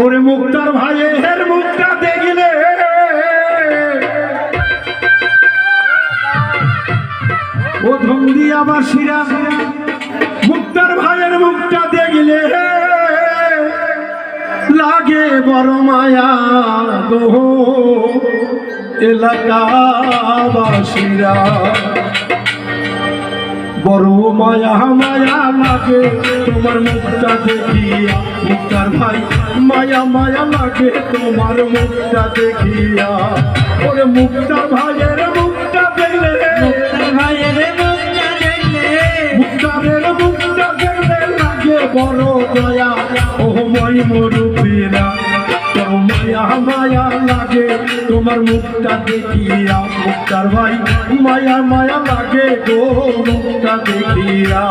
ওরে মুক্তার ভাইয়ের মুখটা দেখলে ও ধন্দিয়াবাসীরা মুক্তার ভাইয়ের মুখটা দেখলে লাগে বড় মায়া গো এলাকাবাসীরা বড় মায়া মায়া লাগে তোমার মুখটা দেখিয়া মুক্তার ভাই মায়া মায়া লাগে তোমার মুখটা দেখিয়া ওরে মুক্তার ভাইয়ের মুখটা দেখলে মুক্তার ভাইয়ের মুখটা দেখলে মুক্তারের মুখটা দেখলে লাগে বড় দয়া ও মই মরুপীরা তোর মায়া মায়া লাগে তোমার মুখটা দেখিয়া মুক্তার ভাই মায়া মায়া লাগে গো মুখটা দেখিয়া